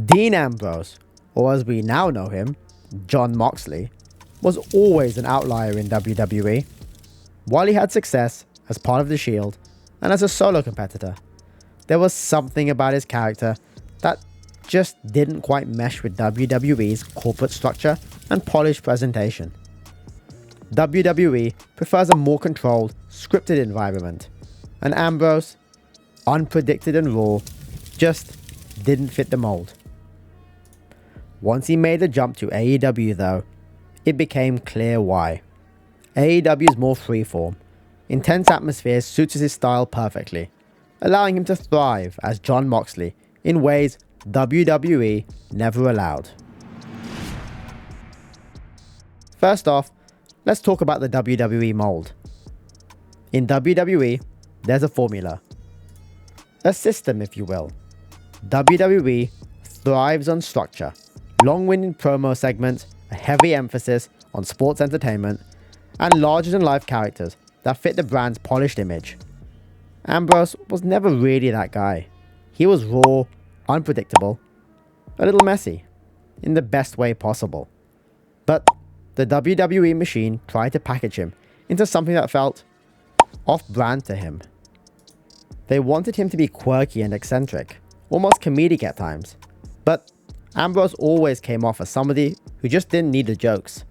Dean Ambrose, or as we now know him, Jon Moxley, was always an outlier in WWE. While he had success as part of the Shield and as a solo competitor, there was something about his character that just didn't quite mesh with WWE's corporate structure and polished presentation. WWE prefers a more controlled, scripted environment, and Ambrose, unpredicted and raw, just didn't fit the mold. Once he made the jump to AEW though, it became clear why. AEW's more freeform, intense atmosphere suits his style perfectly, allowing him to thrive as Jon Moxley in ways WWE never allowed. First off, let's talk about the WWE mold. In WWE, there's a formula. A system, if you will. WWE thrives on structure, long-winded promo segments, a heavy emphasis on sports entertainment, and larger-than-life characters that fit the brand's polished image. Ambrose was never really that guy. He was raw, unpredictable, a little messy, in the best way possible. But the WWE machine tried to package him into something that felt off-brand to him. They wanted him to be quirky and eccentric, almost comedic at times, but Ambrose always came off as somebody who just didn't need the jokes.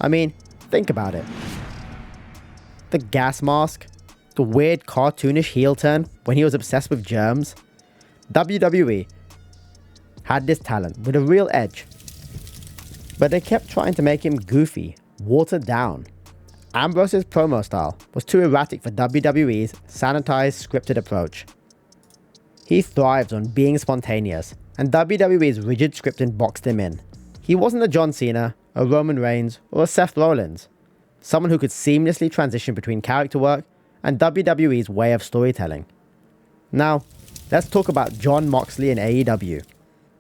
I mean, think about it. The gas mask, the weird cartoonish heel turn when he was obsessed with germs. WWE had this talent with a real edge, but they kept trying to make him goofy, watered down. Ambrose's promo style was too erratic for WWE's sanitized, scripted approach. He thrived on being spontaneous, and WWE's rigid scripting boxed him in. He wasn't a John Cena, a Roman Reigns, or a Seth Rollins, someone who could seamlessly transition between character work and WWE's way of storytelling. Now, let's talk about Jon Moxley in AEW.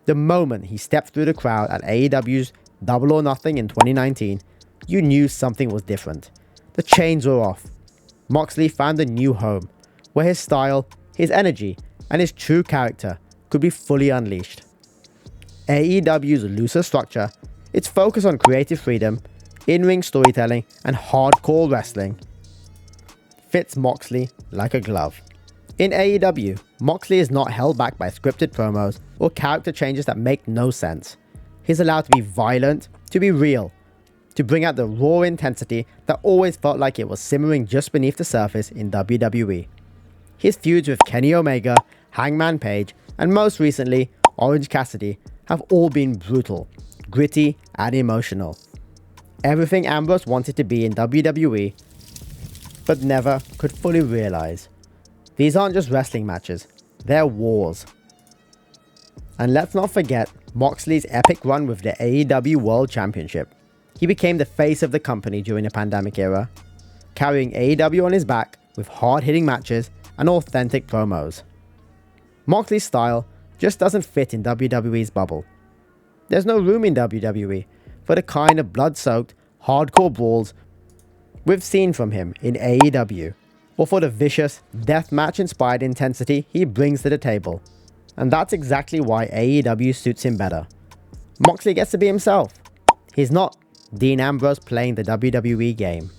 The moment he stepped through the crowd at AEW's Double or Nothing in 2019, you knew something was different. The chains were off. Moxley found a new home, where his style, his energy, and his true character could be fully unleashed. AEW's looser structure, its focus on creative freedom, in-ring storytelling, and hardcore wrestling, fits Moxley like a glove. In AEW, Moxley is not held back by scripted promos or character changes that make no sense. He's allowed to be violent, to be real, to bring out the raw intensity that always felt like it was simmering just beneath the surface in WWE. His feuds with Kenny Omega, Hangman Page, and most recently, Orange Cassidy have all been brutal, gritty, and emotional. Everything Ambrose wanted to be in WWE, but never could fully realize. These aren't just wrestling matches, they're wars. And let's not forget Moxley's epic run with the AEW World Championship. He became the face of the company during the pandemic era, carrying AEW on his back with hard-hitting matches and authentic promos. Moxley's style just doesn't fit in WWE's bubble. There's no room in WWE for the kind of blood-soaked, hardcore brawls we've seen from him in AEW, or for the vicious, deathmatch-inspired intensity he brings to the table. And that's exactly why AEW suits him better. Moxley gets to be himself. He's not Dean Ambrose playing the WWE game.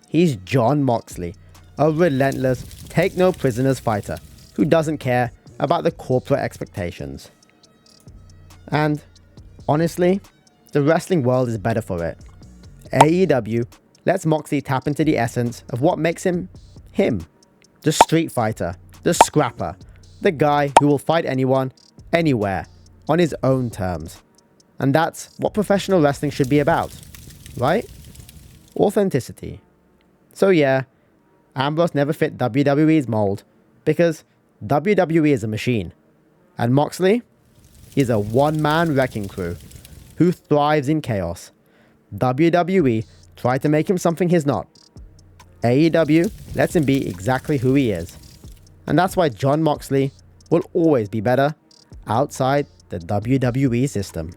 He's Jon Moxley, a relentless, take-no-prisoners fighter who doesn't care about the corporate expectations. And, honestly, the wrestling world is better for it. AEW lets Moxley tap into the essence of what makes him him. The street fighter, the scrapper, the guy who will fight anyone, anywhere, on his own terms. And that's what professional wrestling should be about, right? Authenticity. So yeah, Ambrose never fit WWE's mold, because WWE is a machine. And Moxley? He's a one-man wrecking crew who thrives in chaos. WWE tried to make him something he's not. AEW lets him be exactly who he is. And that's why Jon Moxley will always be better outside the WWE system.